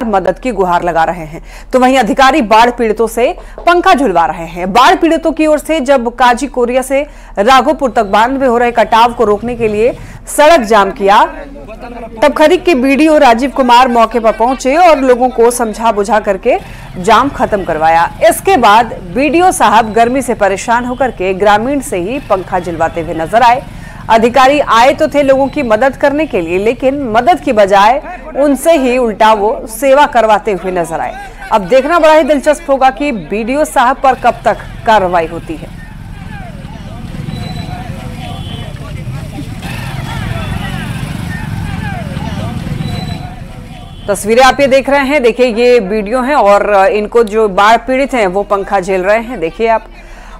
मदद की गुहार लगा रहे हैं, तो वहीं अधिकारी बाढ़ पीड़ितों से पंखा झुलवा रहे हैं। बाढ़ पीड़ितों की ओर से जब काजी कोरिया से राघोपुर तक बांध में हो रहे कटाव को रोकने के लिए सड़क जाम किया, तब खरीक के बीडीओ राजीव कुमार मौके पर पहुंचे और लोगों को समझा बुझा करके जाम खत्म करवाया। इसके बाद बीडीओ साहब गर्मी से परेशान होकर के ग्रामीण से ही पंखा झुलवाते हुए नजर आए। अधिकारी आए तो थे लोगों की मदद करने के लिए, लेकिन मदद की बजाय उनसे ही उल्टा वो सेवा करवाते हुए नजर आए। अब देखना बड़ा ही दिलचस्प होगा कि बीडीओ साहब पर कब तक कार्रवाई होती है। तस्वीरें आप ये देख रहे हैं, देखिए ये वीडियो है और इनको जो बाढ़ पीड़ित हैं वो पंखा झेल रहे हैं, देखिए आप।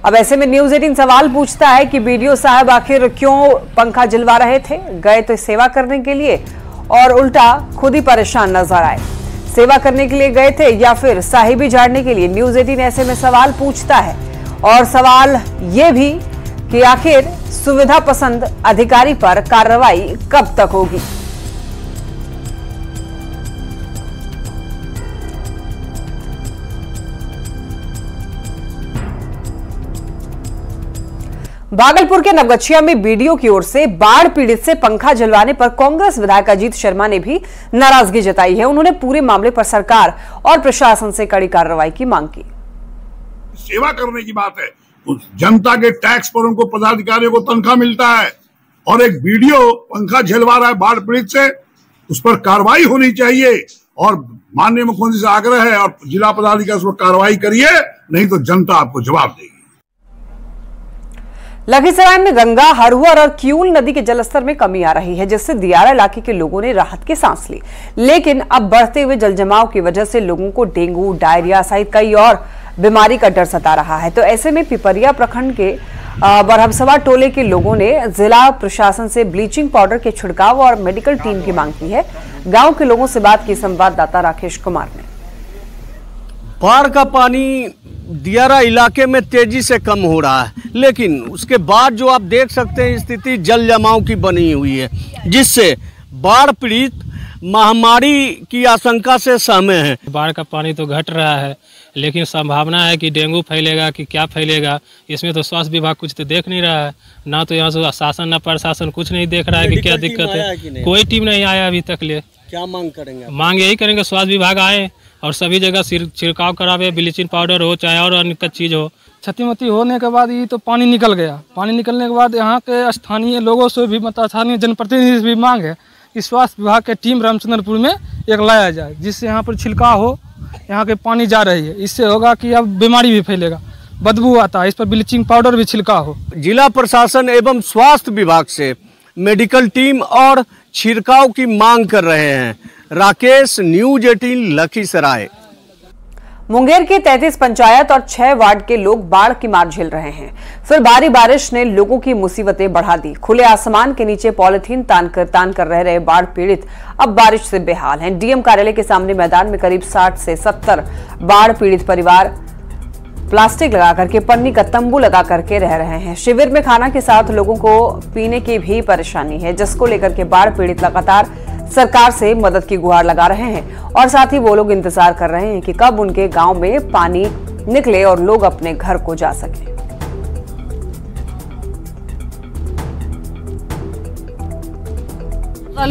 अब ऐसे में न्यूज़ 18 सवाल पूछता है कि बीडीओ साहब आखिर क्यों पंखा झिलवा रहे थे? गए तो सेवा करने के लिए और उल्टा खुद ही परेशान नजर आए। सेवा करने के लिए गए थे या फिर साहिबी झाड़ने के लिए? न्यूज़ 18 ऐसे में सवाल पूछता है। और सवाल ये भी कि आखिर सुविधा पसंद अधिकारी पर कार्रवाई कब तक होगी? भागलपुर के नवगछिया में बीडीओ की ओर से बाढ़ पीड़ित से पंखा जलवाने पर कांग्रेस विधायक अजीत शर्मा ने भी नाराजगी जताई है। उन्होंने पूरे मामले पर सरकार और प्रशासन से कड़ी कार्रवाई की मांग की। सेवा करने की बात है, उस जनता के टैक्स पर उनको पदाधिकारियों को तनख्वाह मिलता है और एक बीडीओ पंखा झलवा रहा है बाढ़ पीड़ित से, उस पर कार्रवाई होनी चाहिए। और माननीय मुख्यमंत्री से आग्रह है और जिला पदाधिकारी उस पर कार्रवाई करिए, नहीं तो जनता आपको जवाब देगी। लखीसराय में गंगा, हरहुर और क्यूल नदी के जलस्तर में कमी आ रही है, जिससे दियारा इलाके के लोगों ने राहत की सांस ली। लेकिन अब बढ़ते हुए जलजमाव की वजह से लोगों को डेंगू, डायरिया सहित कई और बीमारी का डर सता रहा है। तो ऐसे में पिपरिया प्रखंड के बरहमसभा टोले के लोगों ने जिला प्रशासन से ब्लीचिंग पाउडर के छिड़काव और मेडिकल टीम की मांग की है। गांव के लोगों से बात की संवाददाता राकेश कुमार ने। बाढ़ का पानी दियारा इलाके में तेजी से कम हो रहा है, लेकिन उसके बाद जो आप देख सकते हैं स्थिति जल जमाव की बनी हुई है, जिससे बाढ़ पीड़ित महामारी की आशंका से सहमे हैं। बाढ़ का पानी तो घट रहा है, लेकिन संभावना है कि डेंगू फैलेगा कि क्या फैलेगा, इसमें तो स्वास्थ्य विभाग कुछ तो देख नहीं रहा है। ना तो यहाँ से शासन ना प्रशासन कुछ नहीं देख रहा है कि क्या दिक्कत है। कोई टीम नहीं आया अभी तक ले। क्या मांग करेंगे? मांग यही करेंगे स्वास्थ्य विभाग आए और सभी जगह छिड़काव करावे, ब्लीचिंग पाउडर हो चाहे और अन्य चीज हो। क्षतिमती होने के बाद ये तो पानी निकल गया। पानी निकलने के बाद यहाँ के स्थानीय लोगों से भी, मतलब स्थानीय जनप्रतिनिधि से भी मांग है कि स्वास्थ्य विभाग की टीम रामचंद्रपुर में एक लाया जाए, जिससे यहाँ पर छिड़काव हो। यहाँ के पानी जा रही है, इससे होगा कि अब बीमारी भी फैलेगा, बदबू आता है, इस पर ब्लीचिंग पाउडर भी छिड़काव हो। जिला प्रशासन एवं स्वास्थ्य विभाग से मेडिकल टीम और छिड़काव की मांग कर रहे हैं। राकेश, न्यूज़ 18 लखीसराय। मुंगेर के 33 पंचायत और 6 वार्ड के लोग बाढ़ की मार झेल रहे हैं। फिर भारी बारिश ने लोगों की मुसीबतें बढ़ा दी। खुले आसमान के नीचे पॉलिथीन तान कर रह रहे बाढ़ पीड़ित अब बारिश से बेहाल हैं। डीएम कार्यालय के सामने मैदान में करीब 60 से 70 बाढ़ पीड़ित परिवार प्लास्टिक लगा करके, पन्नी का तंबू लगा करके रह रहे हैं। शिविर में खाना के साथ लोगों को पीने की भी परेशानी है, जिसको लेकर के बाढ़ पीड़ित लगातार सरकार से मदद की गुहार लगा रहे हैं और साथ ही वो लोग इंतजार कर रहे हैं कि कब उनके गांव में पानी निकले और लोग अपने घर को जा सकें।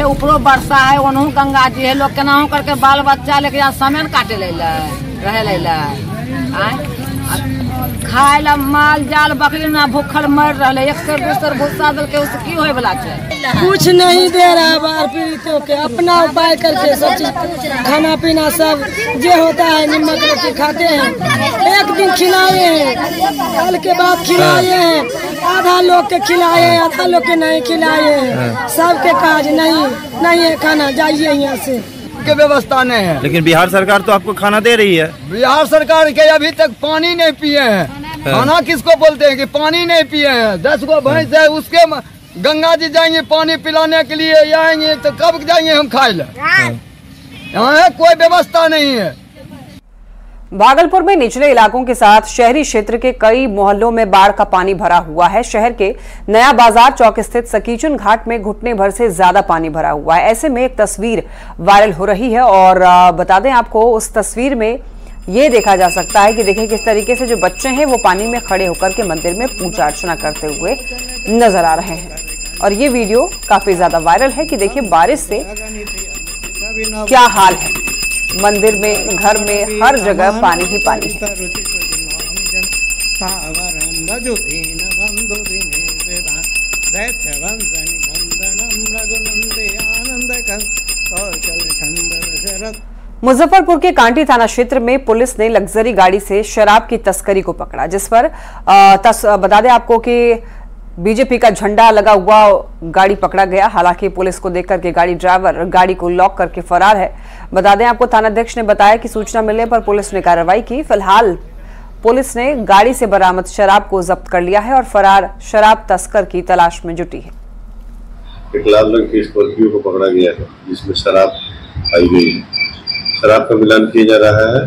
ऊपरो वर्षा है, ओनहु गंगा जी है, लोग केनाहू करके बाल बच्चा लेके यहाँ समय काटे रहे खाए ला माल जाल बकरी ना भूखल मर रहे। 100-200 भूसा दल के उसकी होए वाला है, कुछ नहीं दे रहा है बाढ़ पीड़ितों के। अपना उपाय करके सब चीज खाना पीना सब जो होता है निमक रोटी खाते हैं। एक दिन खिलाए हैं, कल के बाद खिलाए हैं, आधा लोग के खिलाए हैं, आधा लोग के नहीं खिलाए हैं। सबके काज नहीं है, खाना जाइए यहाँ से के व्यवस्था नहीं है। लेकिन बिहार सरकार तो आपको खाना दे रही है। बिहार सरकार के अभी तक पानी नहीं पिए हैं। खाना किसको बोलते हैं कि पानी नहीं पिए हैं। 10 गो भैंस है, उसके गंगा जी जाएंगे पानी पिलाने के लिए, आएंगे तो कब जाएंगे हम खाए ला। यहाँ कोई व्यवस्था नहीं है। भागलपुर में निचले इलाकों के साथ शहरी क्षेत्र के कई मोहल्लों में बाढ़ का पानी भरा हुआ है। शहर के नया बाजार चौक स्थित सकीचुन घाट में घुटने भर से ज्यादा पानी भरा हुआ है। ऐसे में एक तस्वीर वायरल हो रही है और बता दें आपको, उस तस्वीर में ये देखा जा सकता है कि देखिए किस तरीके से जो बच्चे हैं वो पानी में खड़े होकर के मंदिर में पूजा अर्चना करते हुए नजर आ रहे हैं। और ये वीडियो काफी ज्यादा वायरल है कि देखिए बारिश से क्या हाल है। मंदिर में, घर में, हर जगह पानी ही पानी है। मुजफ्फरपुर के कांटी थाना क्षेत्र में पुलिस ने लग्जरी गाड़ी से शराब की तस्करी को पकड़ा, जिस पर बता दें आपको कि बीजेपी का झंडा लगा हुआ गाड़ी पकड़ा गया। हालांकि पुलिस को देखकर के गाड़ी ड्राइवर गाड़ी को लॉक करके फरार है। बता दें आपको, थानाध्यक्ष ने बताया कि सूचना मिलने पर पुलिस ने कार्रवाई की। फिलहाल पुलिस ने गाड़ी से बरामद शराब को जब्त कर लिया है और फरार शराब तस्कर की तलाश में जुटी है। एक लाल रंग की स्कॉर्पियो को पकड़ा गया है जिसमें शराब पाई गई है। शराब का मिलान किया जा रहा है।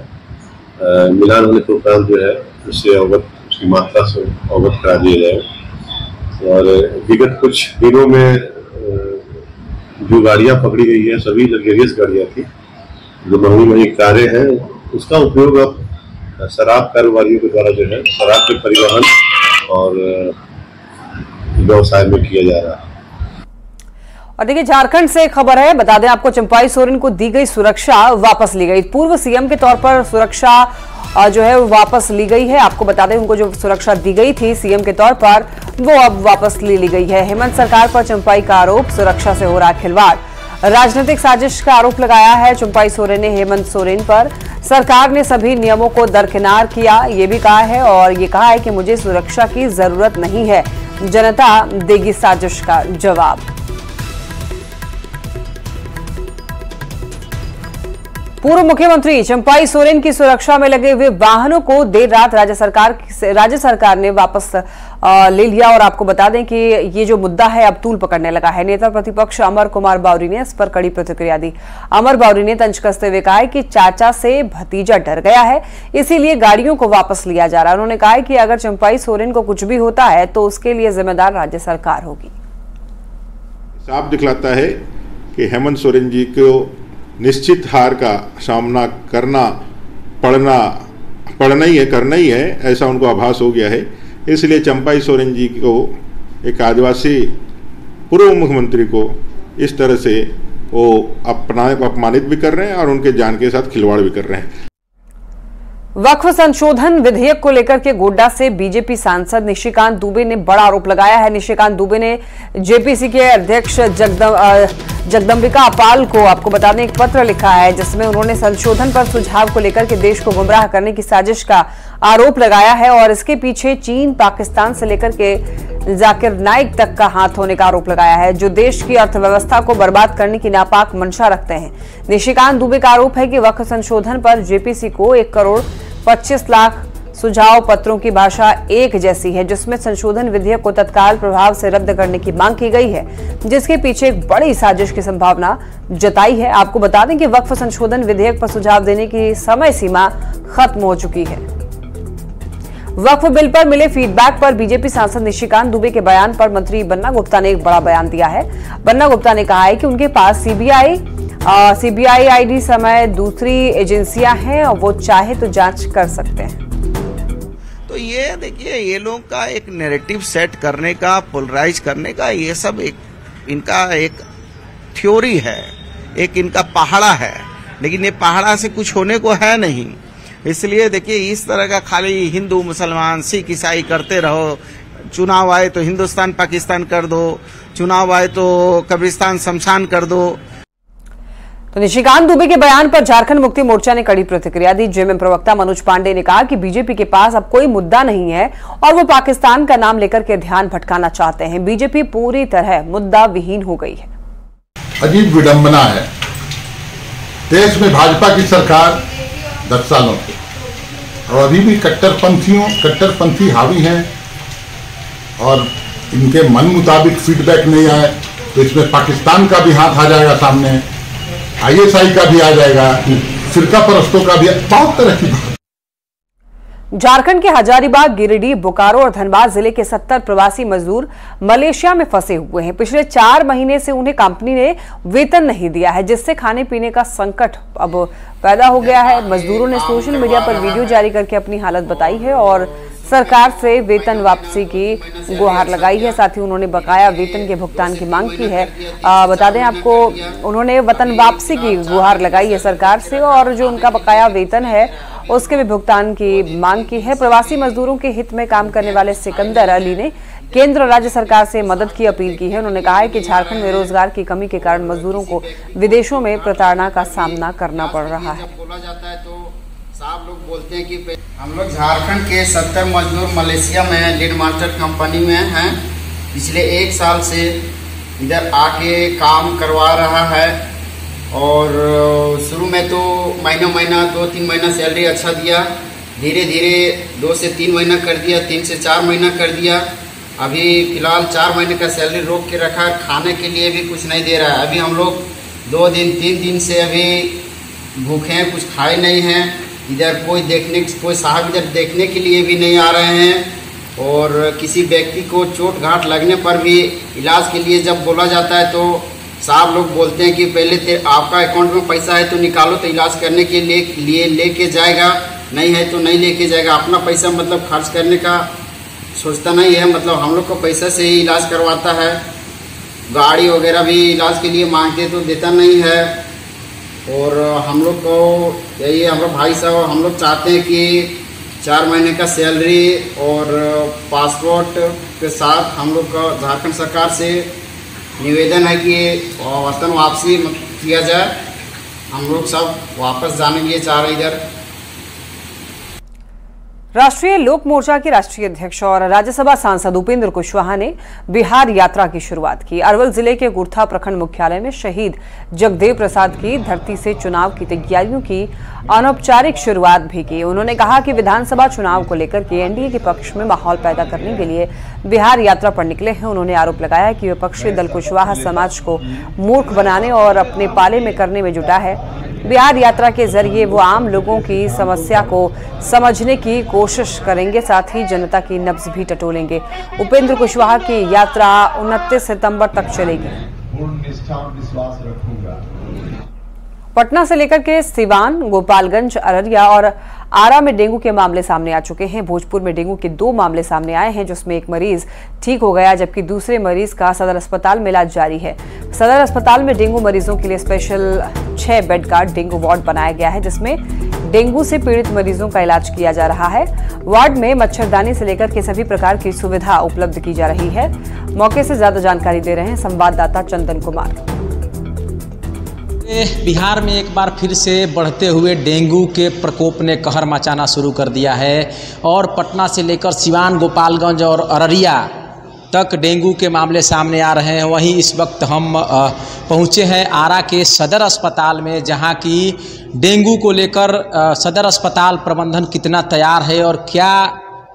मिलान होने के उपरांत जो है उससे उसकी मात्रा से अवगत करा दिया जाए। और विगत कुछ दिनों में जो गाड़ियां पकड़ी गई है सभी लग्जरियस गाड़ियां थी, जो महंगी कारें हैं, उसका उपयोग अब शराब कारोबारियों के द्वारा जो है शराब के परिवहन और व्यवसाय में किया जा रहा है। और देखिए झारखंड से खबर है, बता दें आपको, चंपाई सोरेन को दी गई सुरक्षा वापस ली गई। पूर्व सीएम के तौर पर सुरक्षा जो है वापस ली गई है। आपको बता दें उनको जो सुरक्षा दी गई थी सीएम के तौर पर, वो अब वापस ली गई है। हेमंत सरकार पर चंपाई का आरोप, सुरक्षा से हो रहा खिलवाड़। राजनीतिक साजिश का आरोप लगाया है चंपाई सोरेन ने हेमंत सोरेन पर। सरकार ने सभी नियमों को दरकिनार किया, ये भी कहा है, और ये कहा है कि मुझे सुरक्षा की जरूरत नहीं है, जनता देगी साजिश का जवाब। पूर्व मुख्यमंत्री चंपाई सोरेन की सुरक्षा में लगे हुए वाहनों को देर रात राज्य सरकार ने वापस ले लिया। और आपको बता दें कि ये जो मुद्दा है अब तूल पकड़ने लगा है। नेता प्रतिपक्ष अमर कुमार बावरी ने इस पर कड़ी प्रतिक्रिया दी। अमर बावरी ने तंज कसते हुए कहा है कि चाचा से भतीजा डर गया है, इसीलिए गाड़ियों को वापस लिया जा रहा है। उन्होंने कहा है कि अगर चंपाई सोरेन को कुछ भी होता है तो उसके लिए जिम्मेदार राज्य सरकार होगी। साफ दिखलाता है कि हेमंत सोरेन जी को निश्चित हार का सामना करना करना ही है, ऐसा उनको आभास हो गया है। इसलिए चंपाई सोरेन जी को, एक आदिवासी पूर्व मुख्यमंत्री को, इस तरह से वो अपमानित भी कर रहे हैं और उनके जान के साथ खिलवाड़ भी कर रहे हैं। वक्फ संशोधन विधेयक को लेकर के गोड्डा से बीजेपी सांसद निशिकांत दुबे ने बड़ा आरोप लगाया है। निशिकांत दुबे ने जेपीसी के अध्यक्ष जगदम्बिका पाल को, आपको बता दें, एक पत्र लिखा है जिसमें उन्होंने संशोधन पर सुझाव को लेकर के देश को गुमराह करने की साजिश का आरोप लगाया है और इसके पीछे चीन, पाकिस्तान से लेकर के जाकिर नाइक तक का हाथ होने का आरोप लगाया है, जो देश की अर्थव्यवस्था को बर्बाद करने की नापाक मंशा रखते हैं। निशिकांत दुबे का आरोप है कि वक्फ संशोधन पर जेपीसी को 1,25,00,000 सुझाव पत्रों की भाषा एक जैसी है, जिसमें संशोधन विधेयक को तत्काल प्रभाव से रद्द करने की मांग की गई है, जिसके पीछे एक बड़ी साजिश की संभावना जताई है। आपको बता दें कि वक्फ संशोधन विधेयक पर सुझाव देने की समय सीमा खत्म हो चुकी है। वक्फ बिल पर मिले फीडबैक पर बीजेपी सांसद निशिकांत दुबे के बयान पर मंत्री बन्ना गुप्ता ने एक बड़ा बयान दिया है। बन्ना गुप्ता ने कहा है कि उनके पास सीबीआई आईडी समय दूसरी एजेंसियां हैं और वो चाहे तो जांच कर सकते हैं। तो ये देखिए, ये लोग का एक नैरेटिव सेट करने का, पोलराइज करने का, ये सब इनका एक थ्योरी है, एक इनका पहाड़ा है, लेकिन ये पहाड़ा से कुछ होने को है नहीं। इसलिए देखिए, इस तरह का खाली हिंदू मुसलमान सिख ईसाई करते रहो, चुनाव आए तो हिंदुस्तान पाकिस्तान कर दो, चुनाव आए तो कब्रिस्तान शमशान कर दो। तो निशिकांत दुबे के बयान पर झारखंड मुक्ति मोर्चा ने कड़ी प्रतिक्रिया दी। जेएमएम प्रवक्ता मनोज पांडे ने कहा कि बीजेपी के पास अब कोई मुद्दा नहीं है और वो पाकिस्तान का नाम लेकर के ध्यान भटकाना चाहते हैं। बीजेपी पूरी तरह मुद्दा विहीन हो गई है। अजीब विडंबना है, देश में भाजपा की सरकार 10 सालों से, और अभी भी कट्टरपंथी हावी हैं और इनके मन मुताबिक फीडबैक नहीं आए तो इसमें पाकिस्तान का भी हाथ आ जाएगा सामने, ISI का भी आ जाएगा, फिरका परस्तों का भी, बहुत तरह की बात। झारखंड के हजारीबाग, गिरिडीह, बोकारो और धनबाद जिले के 70 प्रवासी मजदूर मलेशिया में फंसे हुए हैं। पिछले 4 महीने से उन्हें कंपनी ने वेतन नहीं दिया है, जिससे खाने पीने का संकट अब पैदा हो गया है। मजदूरों ने सोशल मीडिया पर वीडियो जारी करके अपनी हालत बताई है और सरकार से वेतन वापसी की गुहार लगाई है। साथ ही उन्होंने बकाया वेतन के भुगतान की मांग की है। बता दें आपको, उन्होंने वेतन वापसी की गुहार लगाई है सरकार से और जो उनका बकाया वेतन है उसके भी भुगतान की मांग की है। प्रवासी मजदूरों के हित में काम करने वाले सिकंदर अली ने केंद्र और राज्य सरकार से मदद की अपील की है। उन्होंने कहा है कि झारखंड में रोजगार की कमी के कारण मजदूरों को विदेशों में प्रताड़ना का सामना करना पड़ रहा है। बोला जाता है तो साहब लोग बोलते हैं कि हम लोग झारखंड के 70 मजदूर मलेशिया में लीड मास्टर कंपनी में हैं। पिछले 1 साल से इधर आके काम करवा रहा है और शुरू में तो महीना 2-3 महीना सैलरी अच्छा दिया, धीरे धीरे 2 से 3 महीना कर दिया, 3 से 4 महीना कर दिया। अभी फिलहाल 4 महीने का सैलरी रोक के रखा है, खाने के लिए भी कुछ नहीं दे रहा है। अभी हम लोग 2 दिन 3 दिन से अभी भूखे हैं, कुछ खाए नहीं हैं। इधर कोई साहब इधर देखने के लिए भी नहीं आ रहे हैं और किसी व्यक्ति को चोट घाट लगने पर भी इलाज के लिए जब बोला जाता है तो साहब लोग बोलते हैं कि पहले आपका अकाउंट में पैसा है तो निकालो तो इलाज करने के लिए लेके जाएगा, नहीं है तो नहीं लेके जाएगा। अपना पैसा मतलब खर्च करने का सोचता नहीं है, मतलब हम लोग को पैसा से ही इलाज करवाता है। गाड़ी वगैरह भी इलाज के लिए मांगते तो देता नहीं है और हम लोग को यही हम लोग भाई साहब हम लोग चाहते हैं कि 4 महीने का सैलरी और पासपोर्ट के साथ हम लोग का झारखंड सरकार से निवेदन है कि वतन वापसी किया जाए। हम लोग सब वापस जाने के लिए चाह रहे इधर। राष्ट्रीय लोक मोर्चा के राष्ट्रीय अध्यक्ष और राज्यसभा सांसद उपेंद्र कुशवाहा ने बिहार यात्रा की शुरुआत की। अरवल जिले के गुरथा प्रखंड मुख्यालय में शहीद जगदेव प्रसाद की धरती से चुनाव की तैयारियों की अनौपचारिक शुरुआत भी की। उन्होंने कहा कि विधानसभा चुनाव को लेकर के एनडीए के पक्ष में माहौल पैदा करने के लिए बिहार यात्रा पर निकले हैं। उन्होंने आरोप लगाया कि विपक्षी दल कुशवाहा समाज को मूर्ख बनाने और अपने पाले में करने में जुटा है। बिहार यात्रा के जरिए वो आम लोगों की समस्या को समझने की कोशिश करेंगे, साथ ही जनता की नब्ज भी टटोलेंगे। उपेंद्र कुशवाहा की यात्रा 29 सितंबर तक चलेगी। पटना से लेकर के सिवान, गोपालगंज, अररिया और आरा में डेंगू के मामले सामने आ चुके हैं। भोजपुर में डेंगू के 2 मामले सामने आए हैं, जिसमें एक मरीज ठीक हो गया जबकि दूसरे मरीज का सदर अस्पताल में इलाज जारी है। सदर अस्पताल में डेंगू मरीजों के लिए स्पेशल 6 बेड का डेंगू वार्ड बनाया गया है, जिसमें डेंगू से पीड़ित मरीजों का इलाज किया जा रहा है। वार्ड में मच्छरदानी से लेकर के सभी प्रकार की सुविधा उपलब्ध की जा रही है। मौके से ज्यादा जानकारी दे रहे हैं संवाददाता चंदन कुमार। बिहार में एक बार फिर से बढ़ते हुए डेंगू के प्रकोप ने कहर मचाना शुरू कर दिया है और पटना से लेकर सिवान, गोपालगंज और अररिया तक डेंगू के मामले सामने आ रहे हैं। वहीं इस वक्त हम पहुंचे हैं आरा के सदर अस्पताल में, जहां की डेंगू को लेकर सदर अस्पताल प्रबंधन कितना तैयार है और क्या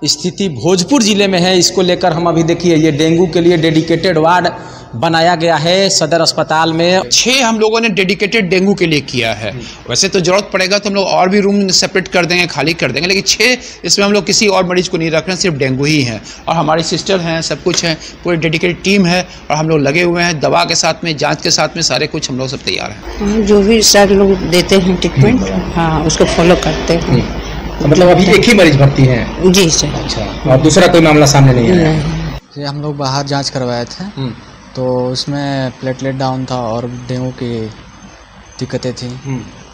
स्थिति भोजपुर जिले में है, इसको लेकर हम अभी देखिए ये डेंगू के लिए डेडिकेटेड वार्ड बनाया गया है सदर अस्पताल में। 6 हम लोगों ने डेडिकेटेड डेंगू के लिए किया है। वैसे तो जरूरत पड़ेगा तो हम लोग और भी रूम सेपरेट कर देंगे, खाली कर देंगे, लेकिन 6 इसमें हम लोग किसी और मरीज को नहीं रख रहे हैं, सिर्फ डेंगू ही है। और हमारी सिस्टर हैं, सब कुछ है, पूरी डेडिकेटेड टीम है और हम लोग लगे हुए हैं दवा के साथ में, जाँच के साथ में, सारे कुछ हम लोग सब तैयार हैं। जो भी सर लोग देते हैं ट्रीटमेंट, हाँ उसको फॉलो करते हैं। मतलब अभी एक ही मरीज भर्ती हैं? जी सर। अच्छा, और दूसरा कोई मामला सामने नहीं आया? हम लोग बाहर जांच करवाए थे तो उसमें प्लेटलेट डाउन था और डेंगू की दिक्कतें थी।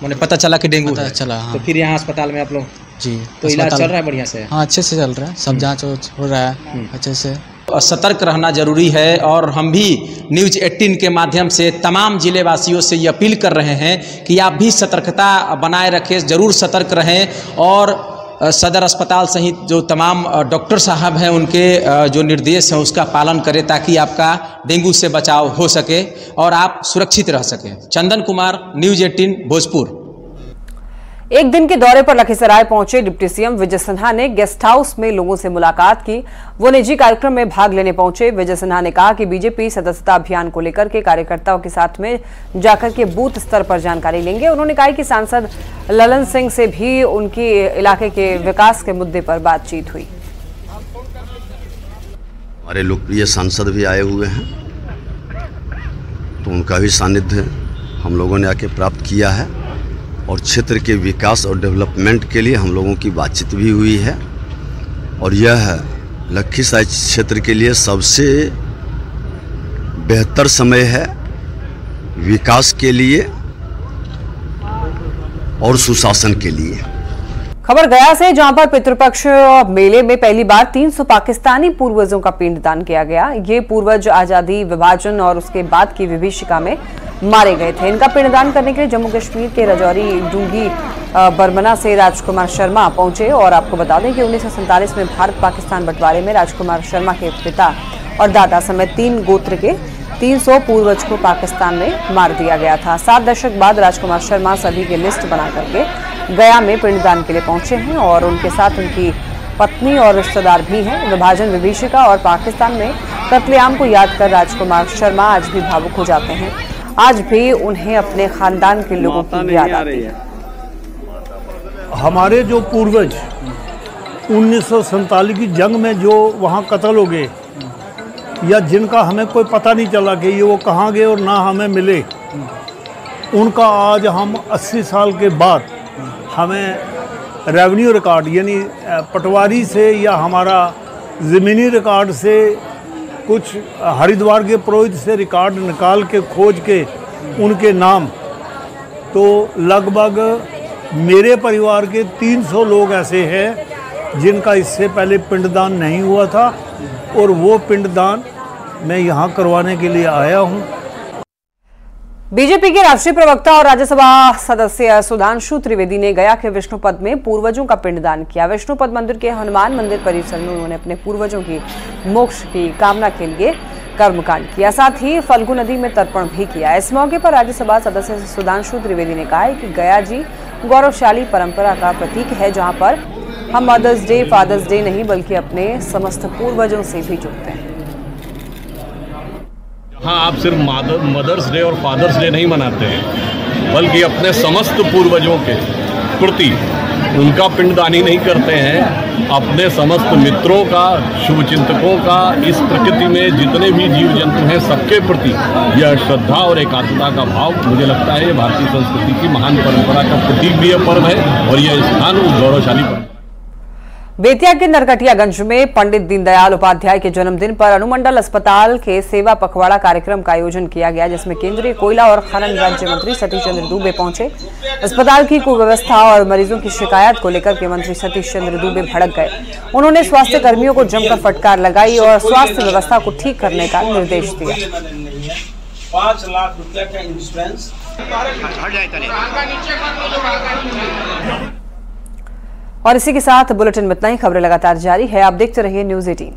मैंने पता चला कि डेंगू पता चला, हाँ। तो फिर यहाँ अस्पताल में आप लोग जी तो इलाज चल रहा है बढ़िया से? हाँ अच्छे से चल रहा है, सब जांच हो रहा है अच्छे से। सतर्क रहना जरूरी है और हम भी न्यूज़ 18 के माध्यम से तमाम जिले वासियों से ये अपील कर रहे हैं कि आप भी सतर्कता बनाए रखें, ज़रूर सतर्क रहें और सदर अस्पताल सहित जो तमाम डॉक्टर साहब हैं उनके जो निर्देश हैं उसका पालन करें ताकि आपका डेंगू से बचाव हो सके और आप सुरक्षित रह सकें। चंदन कुमार, न्यूज़ 18 भोजपुर। एक दिन के दौरे पर लखीसराय पहुंचे डिप्टी सीएम विजय सिन्हा ने गेस्ट हाउस में लोगों से मुलाकात की। वो निजी कार्यक्रम में भाग लेने पहुंचे। विजय सिन्हा ने कहा कि बीजेपी सदस्यता अभियान को लेकर के कार्यकर्ताओं के साथ में जाकर के बूथ स्तर पर जानकारी लेंगे। उन्होंने कहा कि सांसद ललन सिंह से भी उनकी इलाके के विकास के मुद्दे पर बातचीत हुई। हमारे लोकप्रिय सांसद भी आए हुए हैं, तो उनका भी सानिध्य हम लोगों ने आके प्राप्त किया है और क्षेत्र के विकास और डेवलपमेंट के लिए हम लोगों की बातचीत भी हुई है। और यह लखीसराय क्षेत्र के लिए सबसे बेहतर समय है विकास के लिए और सुशासन के लिए। खबर गया से, जहां पर पितृपक्ष मेले में पहली बार 300 पाकिस्तानी पूर्वजों का पिंडदान किया गया। ये पूर्वज आजादी, विभाजन और उसके बाद की विभीषिका में मारे गए थे। इनका पिंडदान करने के लिए जम्मू कश्मीर के राजौरी डूंगी बरमना से राजकुमार शर्मा पहुंचे। और आपको बता दें कि 1947 में भारत पाकिस्तान बंटवारे में राजकुमार शर्मा के पिता और दादा समेत 3 गोत्र के 300 पूर्वज को पाकिस्तान में मार दिया गया था। 7 दशक बाद राजकुमार शर्मा सभी की लिस्ट बना करके गया में पिंडदान के लिए पहुंचे हैं और उनके साथ उनकी पत्नी और रिश्तेदार भी हैं। विभाजन, विभीषिका और पाकिस्तान में कत्लेआम को याद कर राजकुमार शर्मा आज भी भावुक हो जाते हैं। आज भी उन्हें अपने खानदान के लोगों की याद आती है। हमारे जो पूर्वज 1947 की जंग में जो वहाँ कत्ल हो गए या जिनका हमें कोई पता नहीं चला कि ये वो कहाँ गए और ना हमें मिले, उनका आज हम 80 साल के बाद हमें रेवेन्यू रिकॉर्ड यानी पटवारी से या हमारा ज़मीनी रिकॉर्ड से कुछ हरिद्वार के पुरोहित से रिकॉर्ड निकाल के खोज के उनके नाम, तो लगभग मेरे परिवार के 300 लोग ऐसे हैं जिनका इससे पहले पिंडदान नहीं हुआ था और वो पिंडदान मैं यहाँ करवाने के लिए आया हूँ। बीजेपी के राष्ट्रीय प्रवक्ता और राज्यसभा सदस्य सुधांशु त्रिवेदी ने गया के विष्णुपद में पूर्वजों का पिंडदान किया। विष्णुपद मंदिर के हनुमान मंदिर परिसर में उन्होंने अपने पूर्वजों की मोक्ष की कामना के लिए कर्मकांड किया, साथ ही फल्गु नदी में तर्पण भी किया। इस मौके पर राज्यसभा सदस्य सुधांशु त्रिवेदी ने कहा कि गया जी गौरवशाली परंपरा का प्रतीक है, जहाँ पर हम मदर्स डे, फादर्स डे नहीं बल्कि अपने समस्त पूर्वजों से भी जुड़ते हैं। हाँ, आप सिर्फ मदर्स डे और फादर्स डे नहीं मनाते हैं, बल्कि अपने समस्त पूर्वजों के प्रति उनका पिंडदान ही नहीं करते हैं, अपने समस्त मित्रों का, शुभचिंतकों का, इस प्रकृति में जितने भी जीव जंतु हैं सबके प्रति यह श्रद्धा और एकात्मता का भाव, मुझे लगता है ये भारतीय संस्कृति की महान परंपरा का प्रतीक भी यह पर्व है और यह स्थान उस गौरवशाली पर्व। बेतिया के नरकटियागंज में पंडित दीनदयाल उपाध्याय के जन्मदिन पर अनुमंडल अस्पताल के सेवा पखवाड़ा कार्यक्रम का आयोजन किया गया, जिसमें केंद्रीय कोयला और खनन राज्य मंत्री सतीश चंद्र दुबे पहुंचे। अस्पताल की कुव्यवस्था और मरीजों की शिकायत को लेकर के मंत्री सतीश चंद्र दुबे भड़क गए। उन्होंने स्वास्थ्य कर्मियों को जमकर फटकार लगाई और स्वास्थ्य व्यवस्था को ठीक करने का निर्देश दिया। 5 लाख रुपया का इंश्योरेंस। और इसी के साथ बुलेटिन में इतना ही। खबरें लगातार जारी है, आप देखते रहिए न्यूज़ 18।